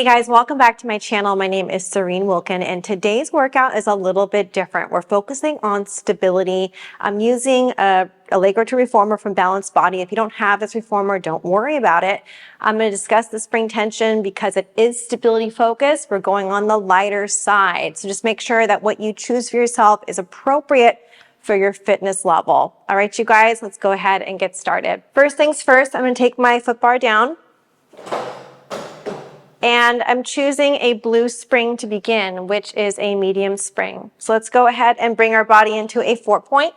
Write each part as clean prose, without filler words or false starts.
Hey guys, welcome back to my channel. My name is Serene Wilkin, and today's workout is a little bit different. We're focusing on stability. I'm using a Allegro to reformer from Balanced Body. If you don't have this reformer, don't worry about it. I'm going to discuss the spring tension because it is stability focused. We're going on the lighter side. So just make sure that what you choose for yourself is appropriate for your fitness level. All right, you guys, let's go ahead and get started. First things first, I'm going to take my foot bar down. And I'm choosing a blue spring to begin, which is a medium spring. So let's go ahead and bring our body into a 4-point.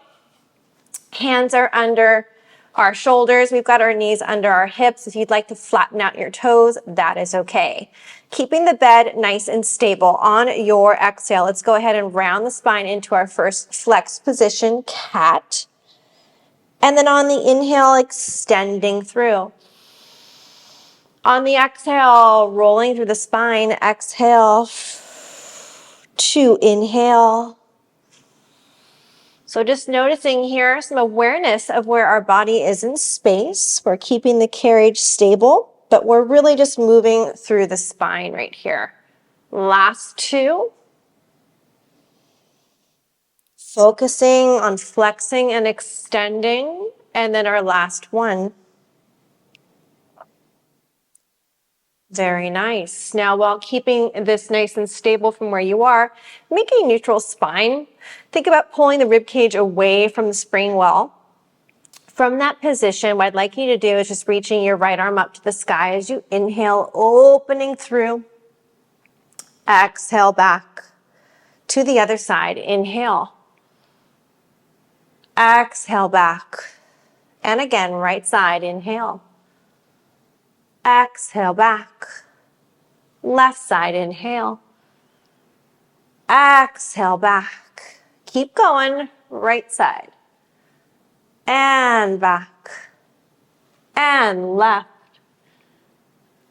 Hands are under our shoulders. We've got our knees under our hips. If you'd like to flatten out your toes, that is okay. Keeping the bed nice and stable. On your exhale, let's go ahead and round the spine into our first flex position, cat. And then on the inhale, extending through. On the exhale, rolling through the spine, exhale to inhale. So just noticing here some awareness of where our body is in space. We're keeping the carriage stable, but we're really just moving through the spine right here. Last two. Focusing on flexing and extending. And then our last one. Very nice. Now, while keeping this nice and stable from where you are, make a neutral spine. Think about pulling the rib cage away from the spring well. From that position, what I'd like you to do is just reaching your right arm up to the sky as you inhale, opening through. Exhale back to the other side. Inhale. Exhale back. And again, right side. Inhale. Exhale back. Left side, inhale. Exhale back. Keep going, right side. And back. And left.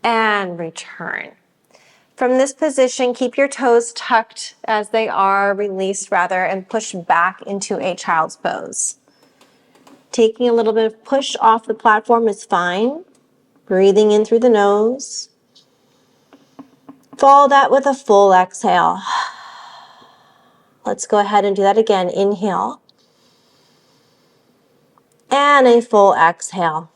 And return. From this position, keep your toes tucked as they are, released rather, and push back into a child's pose. Taking a little bit of push off the platform is fine. Breathing in through the nose. Follow that with a full exhale. Let's go ahead and do that again. Inhale. And a full exhale.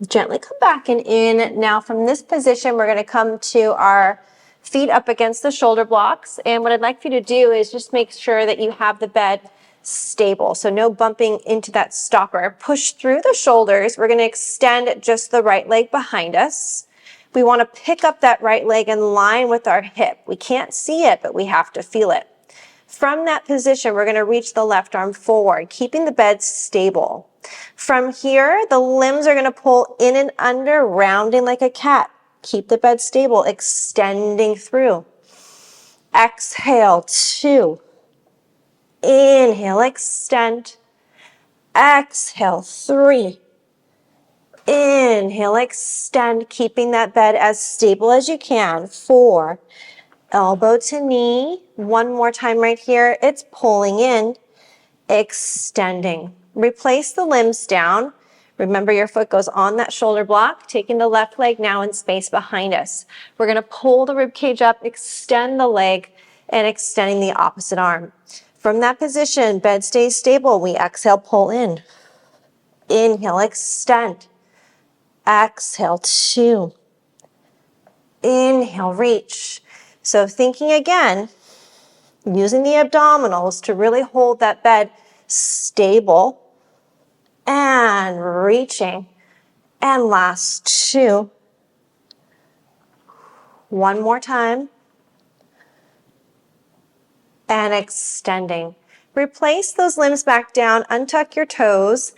Gently come back and in. Now from this position, we're going to come to our feet up against the shoulder blocks. And what I'd like for you to do is just make sure that you have the bed stable. So no bumping into that stopper. Push through the shoulders. We're going to extend just the right leg behind us. We want to pick up that right leg in line with our hip. We can't see it, but we have to feel it. From that position, we're going to reach the left arm forward, keeping the bed stable. From here, the limbs are going to pull in and under, rounding like a cat. Keep the bed stable, extending through. Exhale, 2. Inhale, extend. Exhale, 3. Inhale, extend, keeping that bed as stable as you can. 4. Elbow to knee. One more time right here. It's pulling in, extending. Replace the limbs down. Remember your foot goes on that shoulder block, taking the left leg now in space behind us. We're going to pull the rib cage up, extend the leg, and extending the opposite arm. From that position, bed stays stable. We exhale, pull in. Inhale, extend. Exhale, 2. Inhale, reach. So thinking again, using the abdominals to really hold that bed stable. And reaching. And last 2. One more time. And extending. Replace those limbs back down, untuck your toes,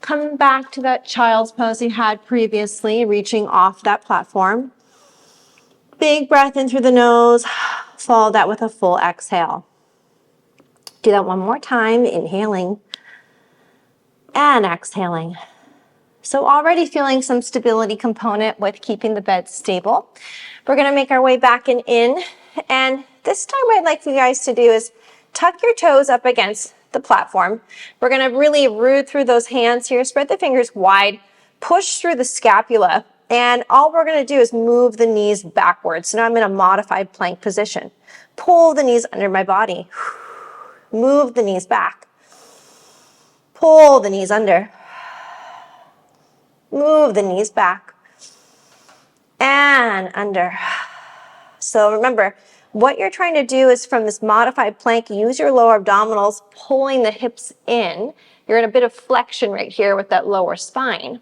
come back to that child's pose you had previously, reaching off that platform. Big breath in through the nose, follow that with a full exhale. Do that one more time, inhaling and exhaling. So already feeling some stability component with keeping the bed stable. We're gonna make our way back and in, and this time what I'd like for you guys to do is tuck your toes up against the platform. We're gonna really root through those hands here, spread the fingers wide, push through the scapula, And all we're gonna do is move the knees backwards. So now I'm in a modified plank position. Pull the knees under my body. Move the knees back. Pull the knees under. Move the knees back. And under. So remember, what you're trying to do is from this modified plank, use your lower abdominals, pulling the hips in. You're in a bit of flexion right here with that lower spine.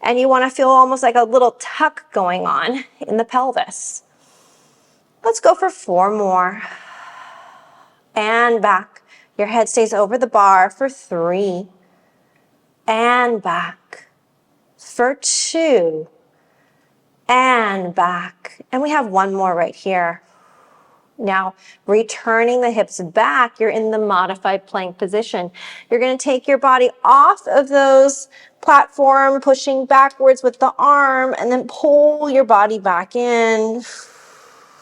And you want to feel almost like a little tuck going on in the pelvis. Let's go for 4 more. And back. Your head stays over the bar for 3. And back. For 2. And back. And we have 1 more right here. Now, returning the hips back, you're in the modified plank position. You're going to take your body off of those platform, pushing backwards with the arm, and then pull your body back in.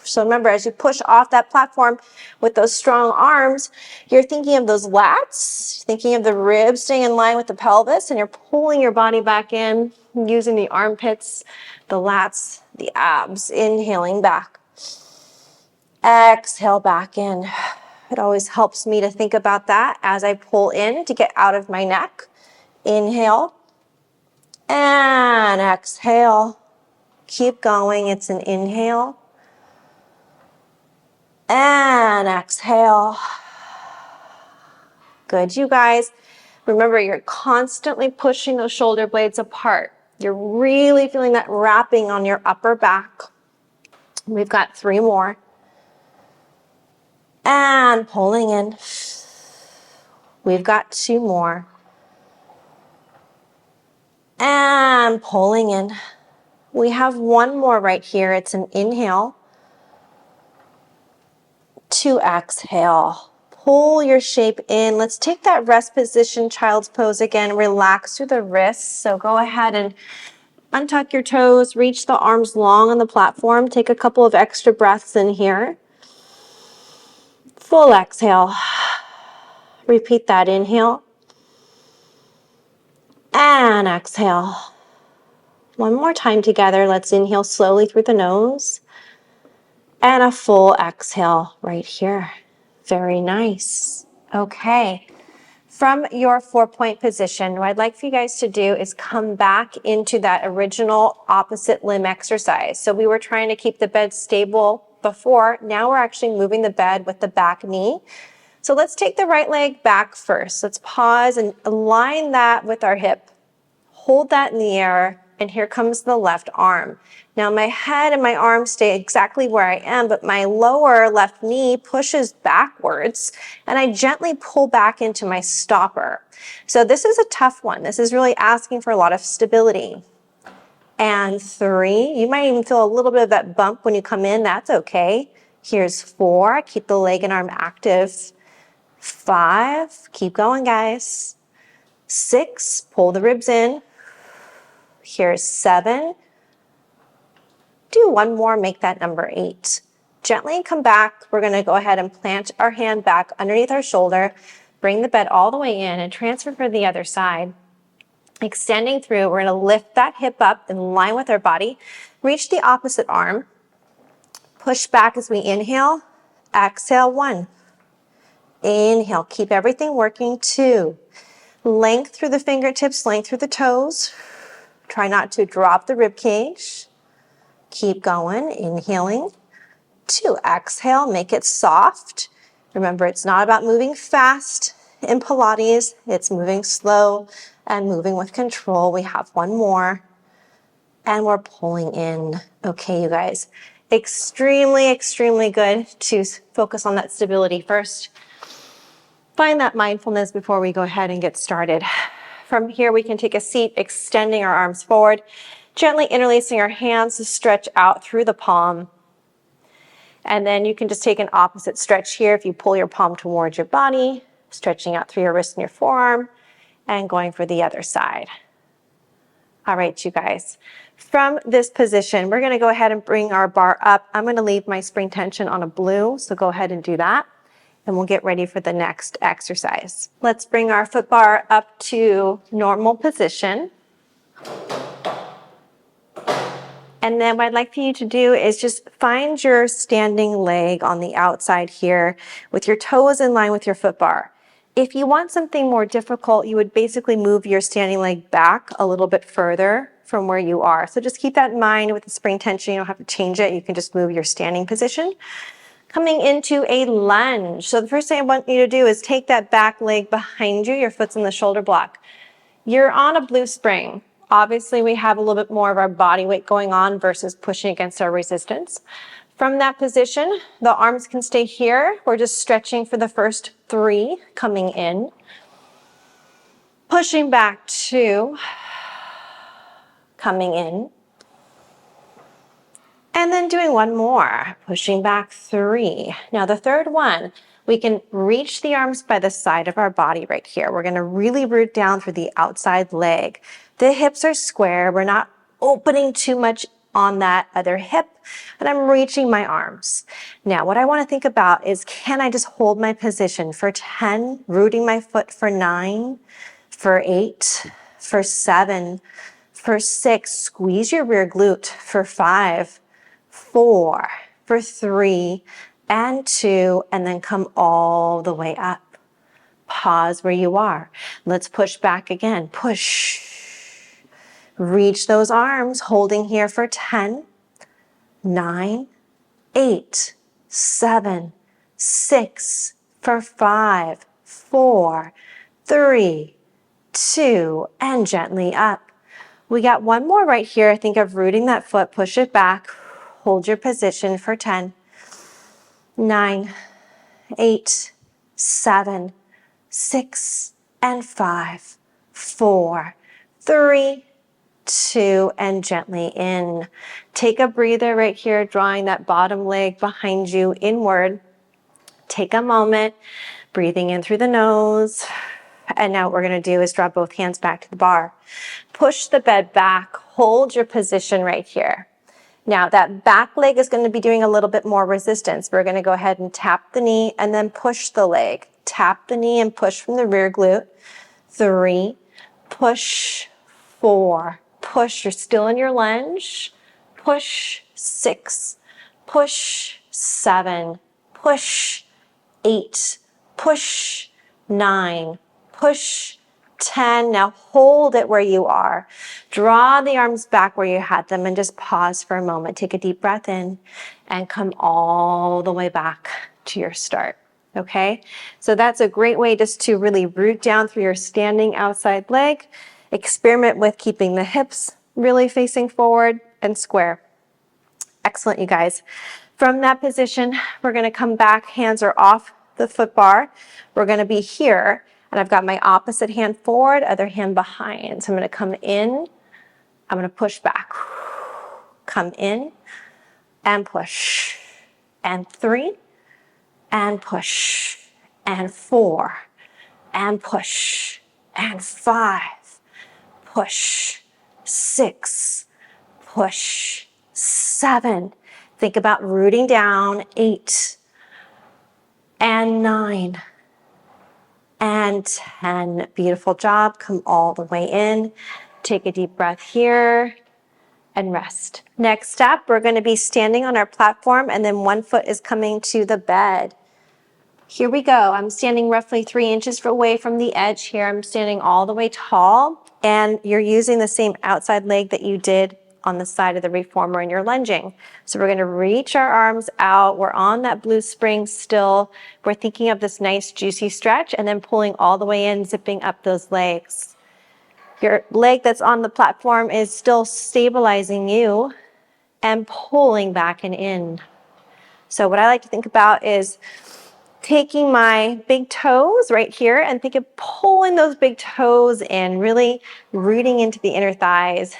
So remember, as you push off that platform with those strong arms, you're thinking of those lats, thinking of the ribs staying in line with the pelvis, and you're pulling your body back in using the armpits, the lats, the abs, inhaling back. Exhale back in. It always helps me to think about that as I pull in to get out of my neck. Inhale and exhale. Keep going. It's an inhale and exhale. Good, you guys. Remember, you're constantly pushing those shoulder blades apart. You're really feeling that wrapping on your upper back. We've got 3 more. And pulling in. We've got 2 more. And pulling in. We have 1 more right here. It's an inhale. To exhale. Pull your shape in. Let's take that rest position, child's pose again. Relax through the wrists. So go ahead and untuck your toes. Reach the arms long on the platform. Take a couple of extra breaths in here. Full exhale. Repeat that inhale. And exhale. 1 more time together. Let's inhale slowly through the nose. And a full exhale right here. Very nice. Okay. From your 4-point position, what I'd like for you guys to do is come back into that original opposite limb exercise. So we were trying to keep the bed stable before. Now we're actually moving the bed with the back knee. So let's take the right leg back first. Let's pause and align that with our hip. Hold that in the air, and here comes the left arm. Now my head and my arm stay exactly where I am, but my lower left knee pushes backwards, and I gently pull back into my stopper. So this is a tough one. This is really asking for a lot of stability. And 3, you might even feel a little bit of that bump when you come in. That's okay. Here's 4, keep the leg and arm active. 5, keep going, guys. 6, pull the ribs in. Here's 7. Do 1 more, make that number 8. Gently come back. We're going to go ahead and plant our hand back underneath our shoulder. Bring the bed all the way in and transfer for the other side. Extending through, we're going to lift that hip up in line with our body. Reach the opposite arm. Push back as we inhale. Exhale, 1. Inhale, keep everything working. 2. Length through the fingertips, length through the toes. Try not to drop the rib cage. Keep going, inhaling. 2, exhale, make it soft. Remember, it's not about moving fast in Pilates. It's moving slow and moving with control. We have 1 more. And we're pulling in. Okay, you guys. Extremely, extremely good to focus on that stability first. Find that mindfulness before we go ahead and get started. From here, we can take a seat, extending our arms forward, gently interlacing our hands to stretch out through the palm. And then you can just take an opposite stretch here. If you pull your palm towards your body, stretching out through your wrist and your forearm, and going for the other side. All right, you guys. From this position, we're going to go ahead and bring our bar up. I'm going to leave my spring tension on a blue, so go ahead and do that. And we'll get ready for the next exercise. Let's bring our foot bar up to normal position. And then what I'd like for you to do is just find your standing leg on the outside here with your toes in line with your foot bar. If you want something more difficult, you would basically move your standing leg back a little bit further from where you are. So just keep that in mind with the spring tension. You don't have to change it. You can just move your standing position. Coming into a lunge. So the first thing I want you to do is take that back leg behind you. Your foot's in the shoulder block. You're on a blue spring. Obviously, we have a little bit more of our body weight going on versus pushing against our resistance. From that position, the arms can stay here. We're just stretching for the first 3, coming in. Pushing back 2, coming in. And then doing one more, pushing back 3. Now the third one, we can reach the arms by the side of our body right here. We're gonna really root down through the outside leg. The hips are square. We're not opening too much on that other hip, and I'm reaching my arms. Now what I wanna think about is, can I just hold my position for 10, rooting my foot for 9, for 8, for 7, for 6, squeeze your rear glute for 5, 4, for 3, and 2, and then come all the way up. Pause where you are. Let's push back again. Push. Reach those arms, holding here for 10, 9, 8, 7, 6, for 5, 4, 3, 2, and gently up. We got one more right here. Think of rooting that foot, push it back, hold your position for 10, 9, 8, 7, 6, and 5, 4, 3, 2, and gently in. Take a breather right here, drawing that bottom leg behind you inward. Take a moment, breathing in through the nose. And now what we're gonna do is draw both hands back to the bar. Push the bed back, hold your position right here. Now that back leg is gonna be doing a little bit more resistance. We're gonna go ahead and tap the knee and then push the leg. Tap the knee and push from the rear glute. 3, push, 4, push, you're still in your lunge. Push, 6, push, 7, push, 8, push, 9, push, 10. Now hold it where you are. Draw the arms back where you had them and just pause for a moment. Take a deep breath in and come all the way back to your start. Okay, so that's a great way just to really root down through your standing outside leg. Experiment with keeping the hips really facing forward and square. Excellent, you guys. From that position, we're gonna come back, hands are off the foot bar. We're gonna be here, and I've got my opposite hand forward, other hand behind. So I'm gonna come in, I'm gonna push back. Come in, and push, and 3, and push, and 4, and push, and 5, push, 6, push, 7. Think about rooting down, 8, and 9, and 10. Beautiful job. Come all the way in. Take a deep breath here and rest. Next up, we're going to be standing on our platform, and then one foot is coming to the bed. Here we go. I'm standing roughly 3 inches away from the edge here. I'm standing all the way tall, and you're using the same outside leg that you did on the side of the reformer and you're lunging. So we're gonna reach our arms out. We're on that blue spring still. We're thinking of this nice juicy stretch and then pulling all the way in, zipping up those legs. Your leg that's on the platform is still stabilizing you and pulling back and in. So what I like to think about is taking my big toes right here and think of pulling those big toes in, really rooting into the inner thighs,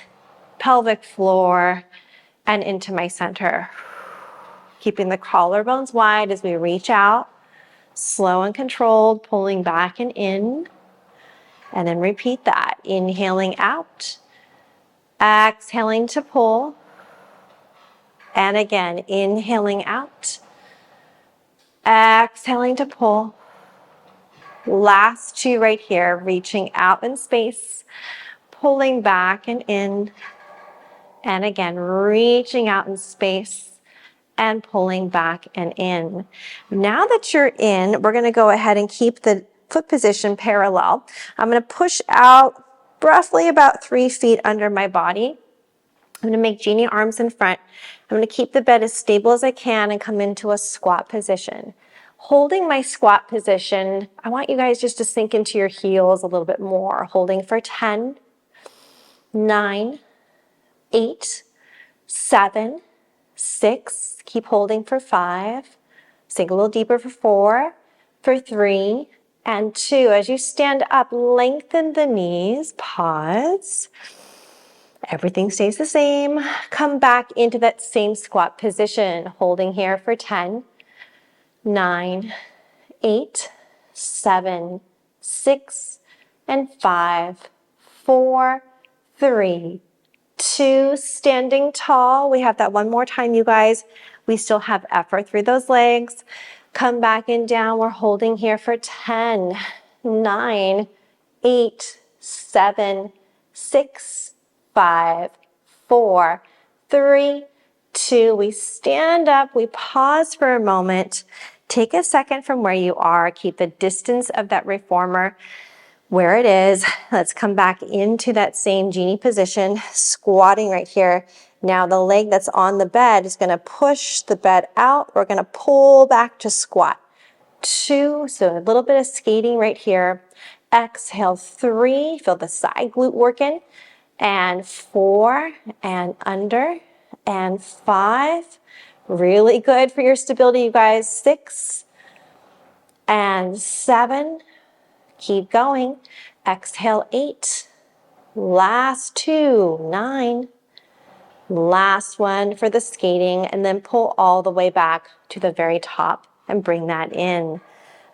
pelvic floor, and into my center. Keeping the collarbones wide as we reach out, slow and controlled, pulling back and in, and then repeat that. Inhaling out, exhaling to pull, and again, inhaling out, exhaling to pull. Last 2 right here, reaching out in space, pulling back and in, And again, reaching out in space and pulling back and in. Now that you're in, we're gonna go ahead and keep the foot position parallel. I'm gonna push out roughly about 3 feet under my body. I'm gonna make genie arms in front. I'm gonna keep the bed as stable as I can and come into a squat position. Holding my squat position, I want you guys just to sink into your heels a little bit more. Holding for 10, 9, 8, 7, 6, keep holding for 5, sink a little deeper for 4, for 3, and 2. As you stand up, lengthen the knees, pause. Everything stays the same. Come back into that same squat position, holding here for 10, 9, 8, 7, 6, and 5, 4, 3, 2, standing tall. We have that one more time, you guys. We still have effort through those legs. Come back and down. We're holding here for 10, 9, 8, 7, 6, 5, 4, 3, 2. We stand up. We pause for a moment. Take a second from where you are. Keep the distance of that reformer where it is. Let's come back into that same genie position, squatting right here. Now the leg that's on the bed is gonna push the bed out. We're gonna pull back to squat. 2, so a little bit of skating right here. Exhale, 3, feel the side glute working. And 4, and under, and 5. Really good for your stability, you guys. 6, and 7. Keep going. Exhale, 8. Last 2, 9. Last one for the skating, and then pull all the way back to the very top and bring that in.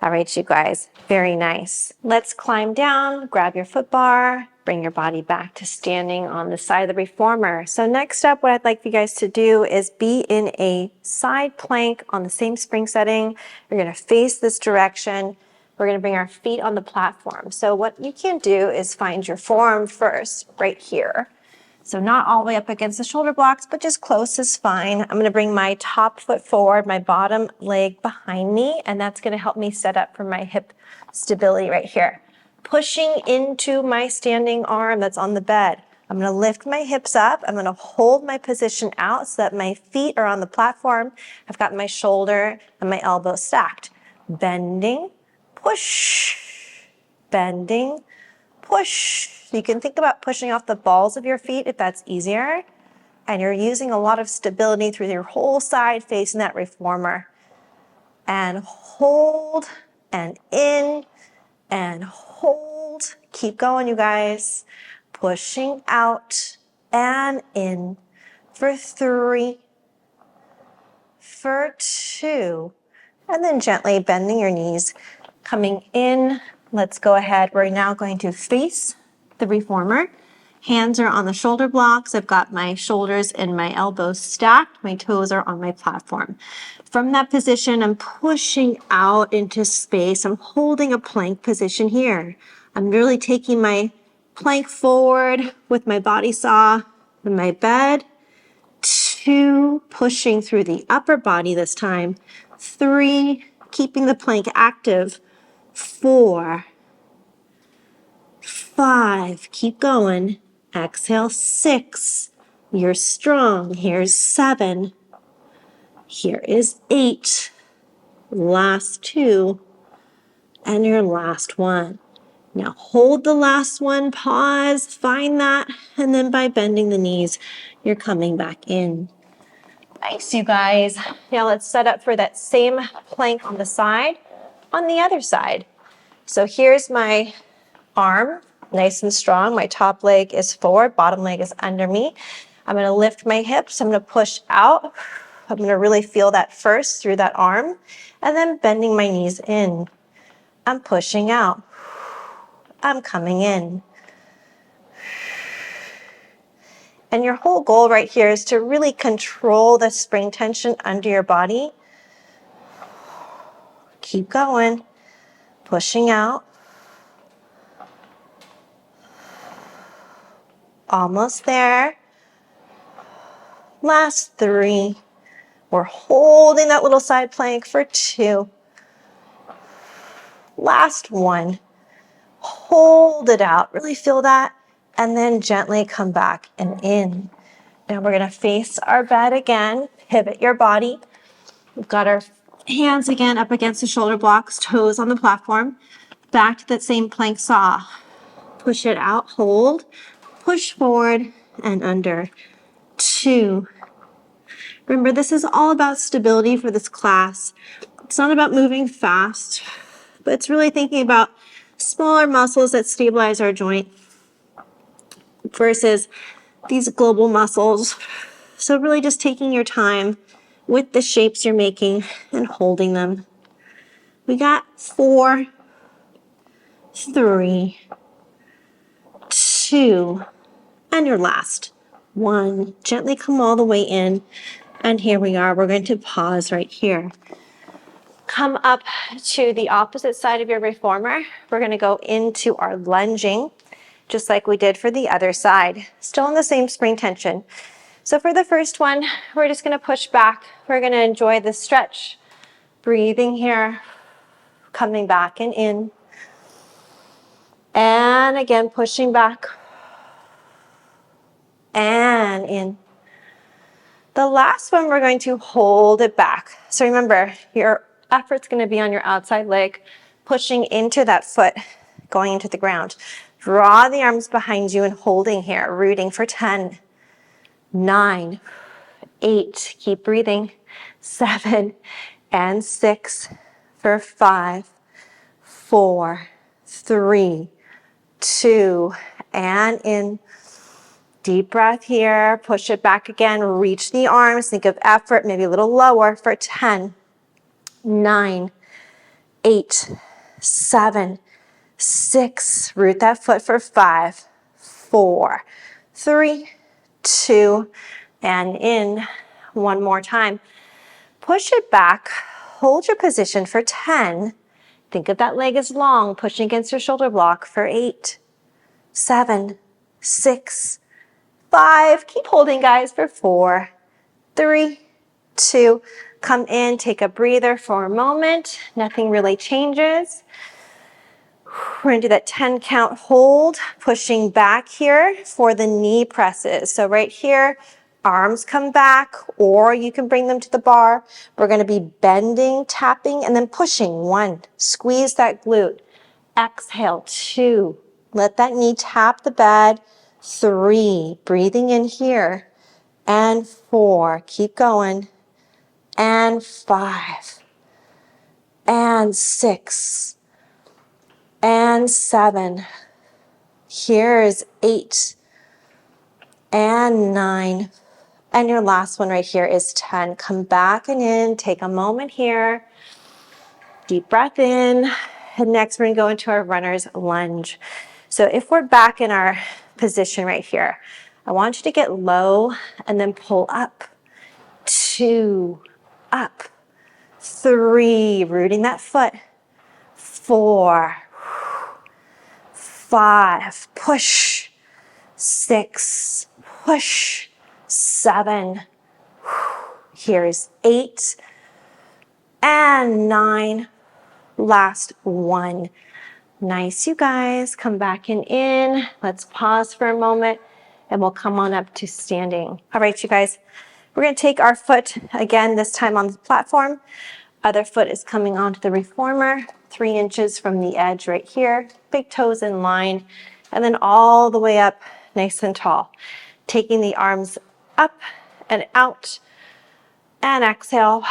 All right, you guys, very nice. Let's climb down, grab your foot bar, bring your body back to standing on the side of the reformer. So next up, what I'd like you guys to do is be in a side plank on the same spring setting. You're gonna face this direction. We're gonna bring our feet on the platform. So what you can do is find your forearm first, right here. So not all the way up against the shoulder blocks, but just close is fine. I'm gonna bring my top foot forward, my bottom leg behind me, and that's gonna help me set up for my hip stability right here. Pushing into my standing arm that's on the bed. I'm gonna lift my hips up. I'm gonna hold my position out so that my feet are on the platform. I've got my shoulder and my elbow stacked. Bending, push, bending, push. You can think about pushing off the balls of your feet if that's easier. And you're using a lot of stability through your whole side facing that reformer. And hold, and in, and hold. Keep going, you guys. Pushing out and in for 3, for 2, and then gently bending your knees, coming in. Let's go ahead. We're now going to face the reformer. Hands are on the shoulder blocks. I've got my shoulders and my elbows stacked. My toes are on my platform. From that position, I'm pushing out into space. I'm holding a plank position here. I'm really taking my plank forward with my body saw and my bed. 2, pushing through the upper body this time. 3, keeping the plank active. 4, 5, keep going. Exhale, 6. You're strong. Here's 7. Here is 8. Last 2. And your last 1. Now hold the last one, pause, find that, and then by bending the knees, you're coming back in. Nice, you guys. Now let's set up for that same plank on the side, on the other side. So here's my arm, nice and strong. My top leg is forward, bottom leg is under me. I'm gonna lift my hips, I'm gonna push out. I'm gonna really feel that first through that arm, and then bending my knees in. I'm pushing out. I'm coming in. And your whole goal right here is to really control the spring tension under your body. Keep going, pushing out. Almost there. Last 3. We're holding that little side plank for 2. Last 1. Hold it out. Really feel that. And then gently come back and in. Now we're going to face our bed again. Pivot your body. We've got our hands again up against the shoulder blocks, toes on the platform. Back to that same plank saw. Push it out, hold, push forward and under. 2. Remember, this is all about stability for this class. It's not about moving fast, but it's really thinking about smaller muscles that stabilize our joint versus these global muscles. So really just taking your time with the shapes you're making and holding them. We got 4, 3, 2, and your last 1. Gently come all the way in. And here we are. We're going to pause right here. Come up to the opposite side of your reformer. We're going to go into our lunging, just like we did for the other side. Still in the same spring tension. So for the first one, we're just going to push back. We're going to enjoy the stretch. Breathing here. Coming back and in. And again, pushing back. And in. The last one, we're going to hold it back. So remember, your effort's going to be on your outside leg, pushing into that foot, going into the ground. Draw the arms behind you and holding here, rooting for 10, 9, 8, keep breathing, 7, and 6, for 5, 4, 3, 2, and in. Deep breath here, push it back again, reach the arms, think of effort, maybe a little lower for 10, 9, 8, 7, 6, root that foot for 5, 4, 3, 2, and in. One more time. Push it back, hold your position for 10, think of that leg as long, pushing against your shoulder block for 8, 7, 6, 5, keep holding guys for 4, 3, 2, come in, take a breather for a moment. Nothing really changes. We're gonna do that 10 count hold, pushing back here for the knee presses. So right here, arms come back, or you can bring them to the bar. We're gonna be bending, tapping, and then pushing. 1, squeeze that glute. Exhale, 2, let that knee tap the bed. 3, breathing in here, and 4, keep going, and 5, and 6, and 7, here is 8, and 9, and your last one right here is 10. Come back and in, take a moment here, deep breath in, and next we're gonna go into our runner's lunge. So if we're back in our position right here, I want you to get low and then pull up. 2, up. 3, rooting that foot. 4, 5, push. 6, push. 7, here's 8, and 9, last 1. Nice, you guys. Come back and in. Let's pause for a moment and we'll come on up to standing. All right, you guys, we're going to take our foot again, this time on the platform. Other foot is coming onto the reformer, 3 inches from the edge right here. Big toes in line, and then all the way up nice and tall. Taking the arms up and out, and exhale.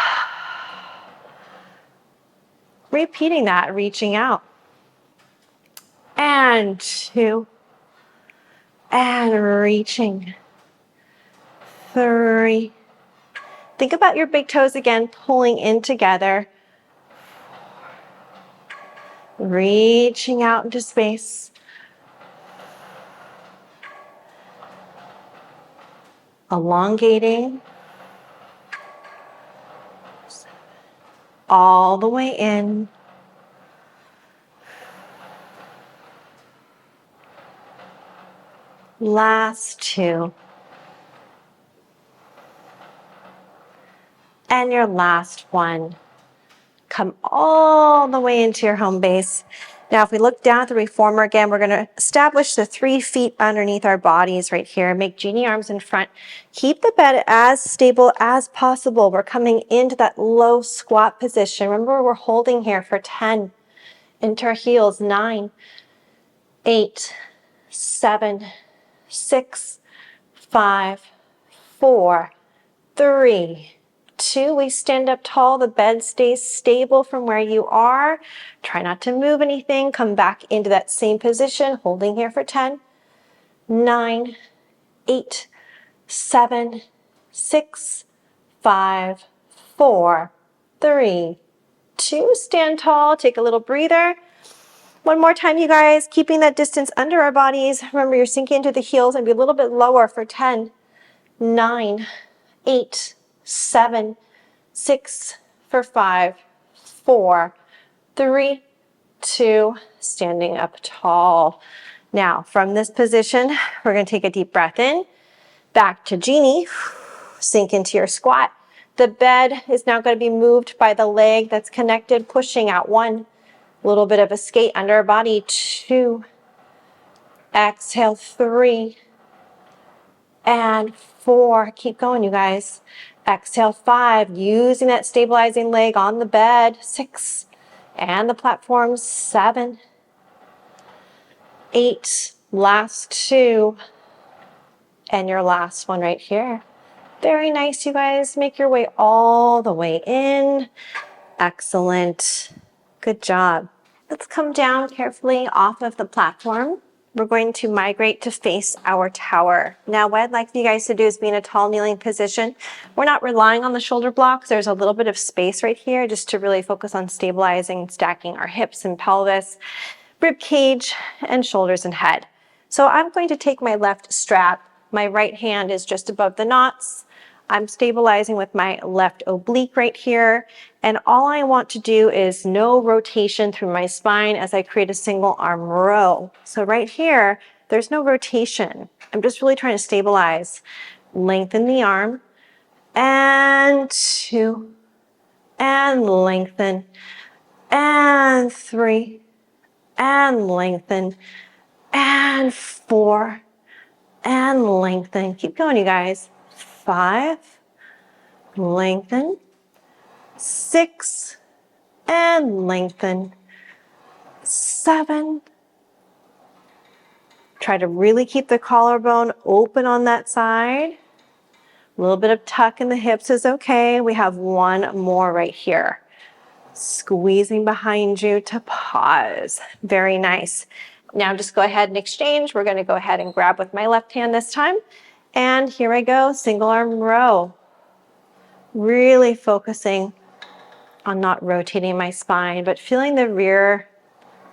Repeating that, reaching out. And 2, and reaching. 3. Think about your big toes again, pulling in together. Reaching out into space. Elongating. All the way in. Last 2. and your last one. Come all the way into your home base. Now, if we look down at the reformer again, we're going to establish the 3 feet underneath our bodies right here. Make genie arms in front. Keep the bed as stable as possible. We're coming into that low squat position. Remember, we're holding here for 10. Into our heels, 9, 8, 7, 6, 5, 4, 3, 2. We stand up tall. The bed stays stable from where you are. Try not to move anything. Come back into that same position, holding here for 10, 9, 8, 7, 6, 5, 4, 3, 2. Stand tall. Take a little breather. One more time, you guys. Keeping that distance under our bodies. Remember, you're sinking into the heels and be a little bit lower for 10, 9, 8, 7, 6, for 5, 4, 3, 2, standing up tall. Now, from this position, we're going to take a deep breath in, back to genie, sink into your squat. The bed is now going to be moved by the leg that's connected, pushing out 1. A little bit of a skate under our body, 2. Exhale, 3. And 4. Keep going, you guys. Exhale, 5. Using that stabilizing leg on the bed, 6. And the platform, 7. 8. Last 2. And your last one right here. Very nice, you guys. Make your way all the way in. Excellent. Good job. Let's come down carefully off of the platform. We're going to migrate to face our tower. Now, what I'd like for you guys to do is be in a tall kneeling position. We're not relying on the shoulder blocks. There's a little bit of space right here just to really focus on stabilizing and stacking our hips and pelvis, rib cage, and shoulders and head. So I'm going to take my left strap. My right hand is just above the knots. I'm stabilizing with my left oblique right here. And all I want to do is no rotation through my spine as I create a single arm row. So right here, there's no rotation. I'm just really trying to stabilize. Lengthen the arm. And 2. And lengthen. And 3. And lengthen. And 4. And lengthen. Keep going, you guys. 5, lengthen, 6, and lengthen, 7. Try to really keep the collarbone open on that side. A little bit of tuck in the hips is okay. We have 1 more right here. Squeezing behind you to pause. Very nice. Now just go ahead and exchange. We're going to go ahead and grab with my left hand this time. And here I go, single arm row. Really focusing on not rotating my spine, but feeling the rear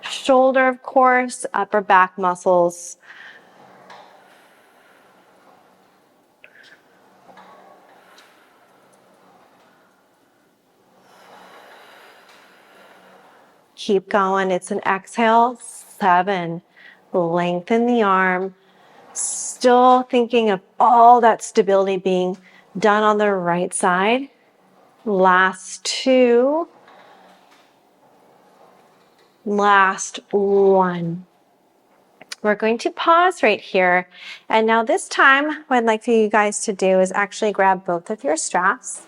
shoulder, of course, upper back muscles. Keep going. It's an exhale. 7. Lengthen the arm. Still thinking of all that stability being done on the right side. Last 2. Last 1. We're going to pause right here. And now this time, what I'd like for you guys to do is actually grab both of your straps.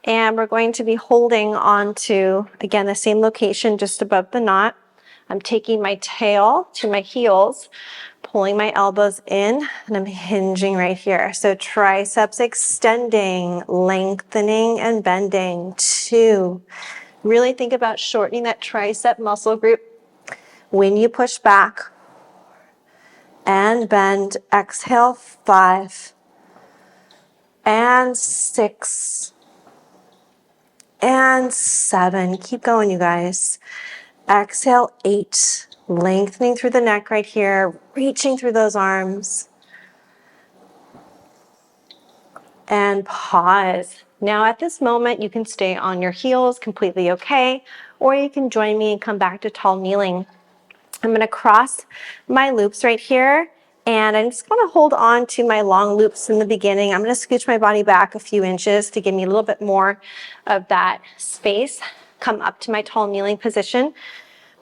And we're going to be holding on to, again, the same location just above the knot. I'm taking my tail to my heels, pulling my elbows in, and I'm hinging right here. So triceps extending, lengthening, and bending. 2. Really think about shortening that tricep muscle group when you push back. And bend. Exhale, 5. And 6. And 7. Keep going, you guys. Exhale, 8. Lengthening through the neck right here, reaching through those arms. And pause. Now at this moment, you can stay on your heels, completely okay, or you can join me and come back to tall kneeling. I'm going to cross my loops right here, And I just want to hold on to my long loops in the beginning. I'm going to scooch my body back a few inches to give me a little bit more of that space. Come up to my tall kneeling position.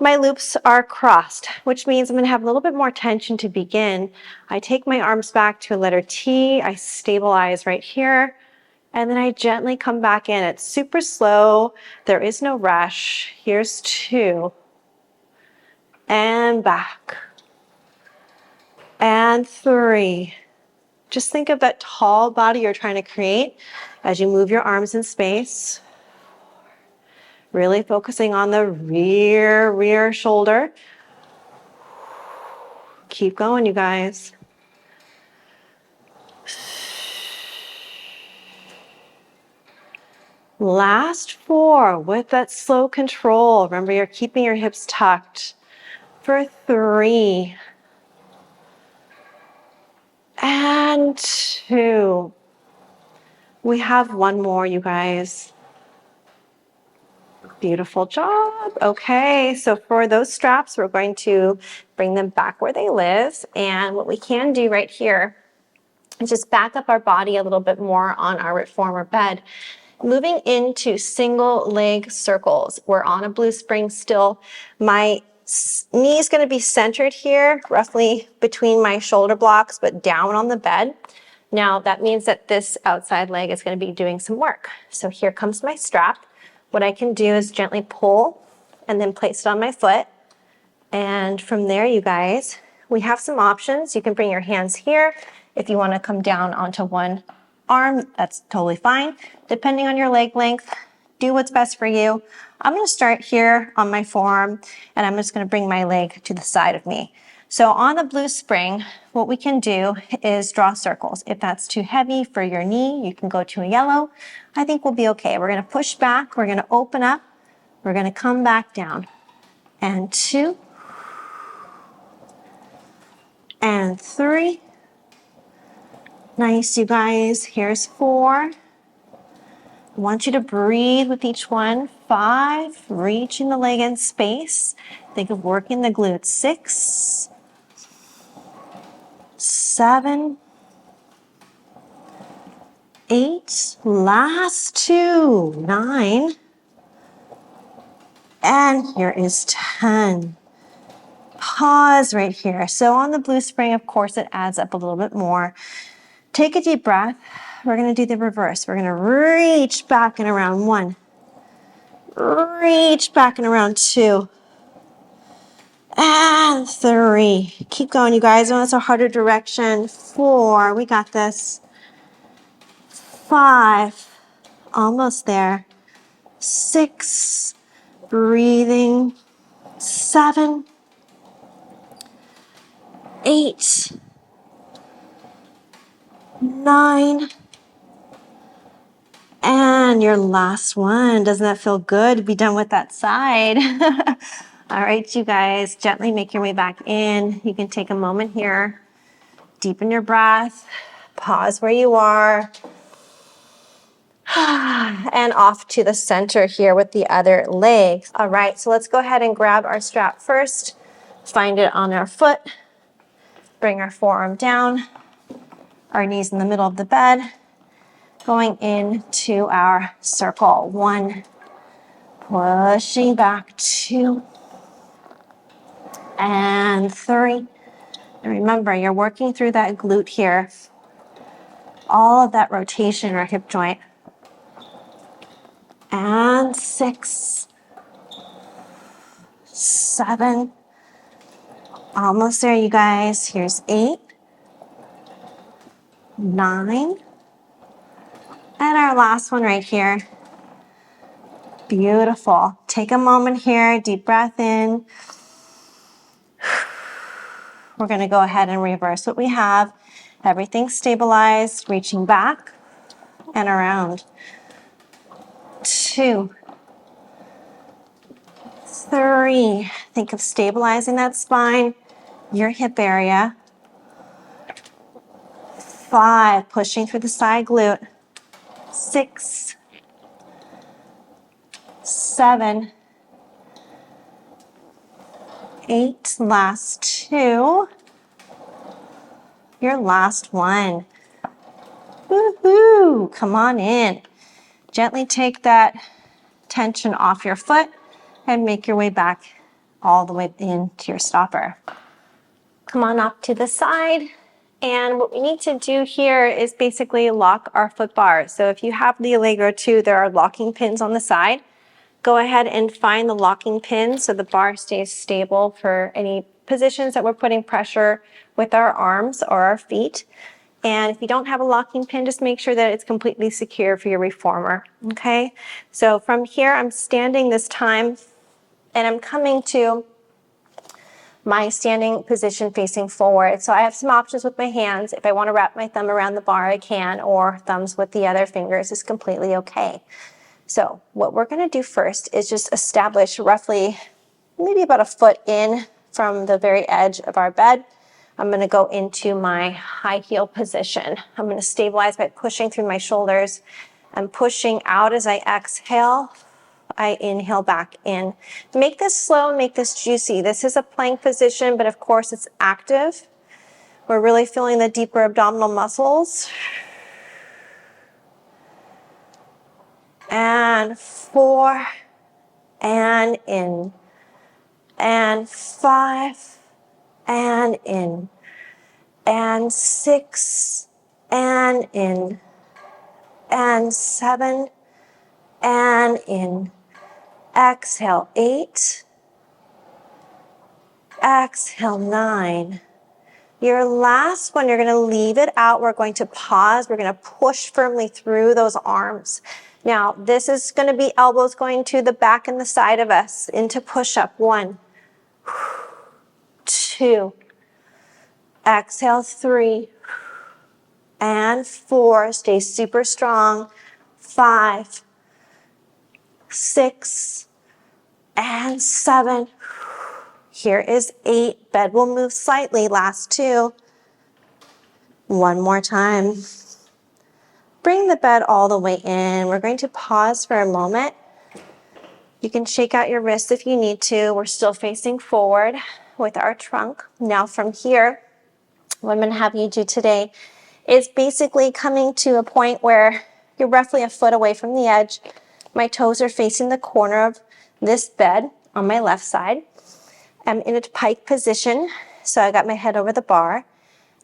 My loops are crossed, which means I'm going to have a little bit more tension to begin. I take my arms back to a letter T. I stabilize right here. And then I gently come back in. It's super slow. There is no rush. Here's 2. And back. And 3. Just think of that tall body you're trying to create as you move your arms in space. Really focusing on the rear shoulder. Keep going, you guys. Last 4 with that slow control. Remember, you're keeping your hips tucked. For 3. And 2. We have one more, you guys. Beautiful job. Okay, so for those straps, we're going to bring them back where they live. And what we can do right here is just back up our body a little bit more on our reformer bed. Moving into single leg circles. We're on a blue spring still. My knee is going to be centered here, roughly between my shoulder blocks, but down on the bed. Now that means that this outside leg is going to be doing some work. So here comes my strap. What I can do is gently pull and then place it on my foot. And from there, you guys, we have some options. You can bring your hands here. If you want to come down onto one arm, that's totally fine. Depending on your leg length, do what's best for you. I'm going to start here on my forearm, and I'm just going to bring my leg to the side of me. So on the blue spring, what we can do is draw circles. If that's too heavy for your knee, you can go to a yellow. I think we'll be okay. We're going to push back. We're going to open up. We're going to come back down. And 2. And 3. Nice, you guys. Here's 4. I want you to breathe with each one. 5, reaching the leg in space. Think of working the glutes. 6, 7, 8, last 2, 9, and here is 10. Pause right here. So on the blue spring, of course, it adds up a little bit more. Take a deep breath. We're going to do the reverse. We're going to reach back and around 1. Reach back and around 2. And 3. Keep going, you guys. Oh, it's a harder direction. 4. We got this. 5. Almost there. 6. Breathing. 7. 8. 9. And your last one. Doesn't that feel good to be done with that side? All right, you guys, gently make your way back in. You can take a moment here. Deepen your breath. Pause where you are. And off to the center here with the other leg. All right, so let's go ahead and grab our strap first. Find it on our foot. Bring our forearm down. Our knees in the middle of the bed. Going into our circle. 1. Pushing back. 2. And 3. And remember, you're working through that glute here. All of that rotation in our hip joint. And 6. 7. Almost there, you guys. Here's 8. 9. And our last one right here. Beautiful. Take a moment here. Deep breath in. We're going to go ahead and reverse what we have. Everything stabilized, reaching back and around. 2. 3. Think of stabilizing that spine, your hip area. 5. Pushing through the side glute. 6. 7. 8. Last 2. Your last one. Woohoo! Come on in. Gently take that tension off your foot and make your way back all the way into your stopper. Come on up to the side. And what we need to do here is basically lock our foot bars. So if you have the Allegro 2, there are locking pins on the side. Go ahead and find the locking pin so the bar stays stable for any positions that we're putting pressure with our arms or our feet. And if you don't have a locking pin, just make sure that it's completely secure for your reformer, okay? So from here, I'm standing this time, and I'm coming to my standing position facing forward. So I have some options with my hands. If I want to wrap my thumb around the bar, I can, or thumbs with the other fingers is completely okay. So what we're going to do first is just establish roughly maybe about a foot in from the very edge of our bed. I'm going to go into my high heel position. I'm going to stabilize by pushing through my shoulders. I'm pushing out as I exhale. I inhale back in. Make this slow and make this juicy. This is a plank position, but of course it's active. We're really feeling the deeper abdominal muscles. And 4, and in, and 5, and in, and 6, and in, and 7, and in. Exhale, 8, exhale, 9. Your last one, you're going to leave it out. We're going to pause. We're going to push firmly through those arms. Now, this is going to be elbows going to the back and the side of us into push-up. 1, 2, exhale, 3, and 4. Stay super strong. 5, 6, and 7. Here is 8. Bed will move slightly. Last 2. One more time. Bring the bed all the way in. We're going to pause for a moment. You can shake out your wrists if you need to. We're still facing forward with our trunk. Now from here, what I'm going to have you do today is basically coming to a point where you're roughly a foot away from the edge. My toes are facing the corner of this bed on my left side. I'm in a pike position, so I got my head over the bar.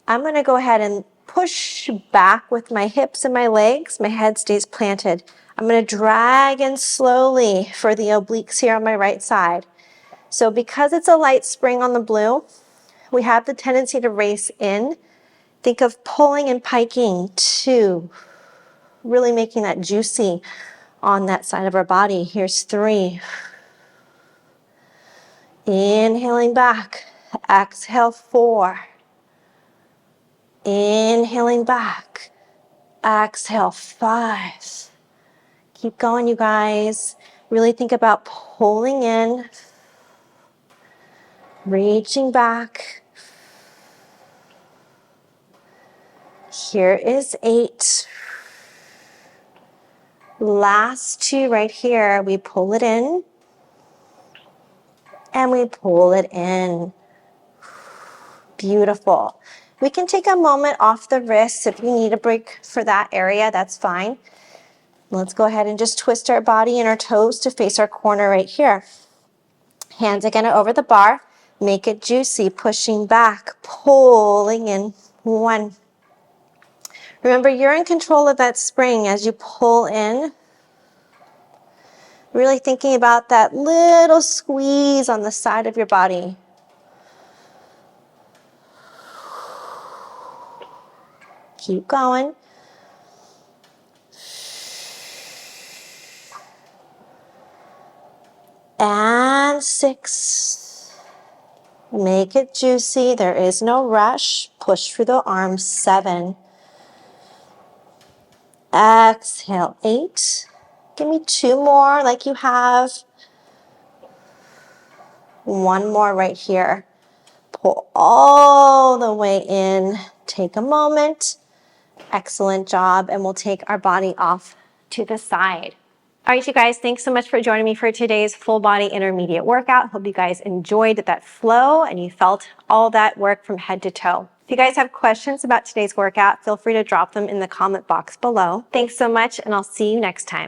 I'm going to go ahead and push back with my hips and my legs. My head stays planted. I'm going to drag in slowly for the obliques here on my right side. So because it's a light spring on the blue, we have the tendency to race in. Think of pulling and piking 2, really making that juicy on that side of our body. Here's 3. Inhaling back. Exhale, 4. Inhaling back. Exhale, 5. Keep going, you guys. Really think about pulling in, reaching back. Here is 8. Last 2 right here. We pull it in and we pull it in. Beautiful. We can take a moment off the wrists. If you need a break for that area, that's fine. Let's go ahead and just twist our body and our toes to face our corner right here. Hands again over the bar. Make it juicy, pushing back, pulling in. 1. Remember, you're in control of that spring as you pull in. Really thinking about that little squeeze on the side of your body. Keep going. And 6. Make it juicy. There is no rush. Push through the arms. 7. Exhale. 8. Give me 2 more like you have. 1 more right here. Pull all the way in. Take a moment. Excellent job. And we'll take our body off to the side. All right, you guys, thanks so much for joining me for today's full body intermediate workout. Hope you guys enjoyed that flow and you felt all that work from head to toe. If you guys have questions about today's workout, feel free to drop them in the comment box below. Thanks so much, and I'll see you next time.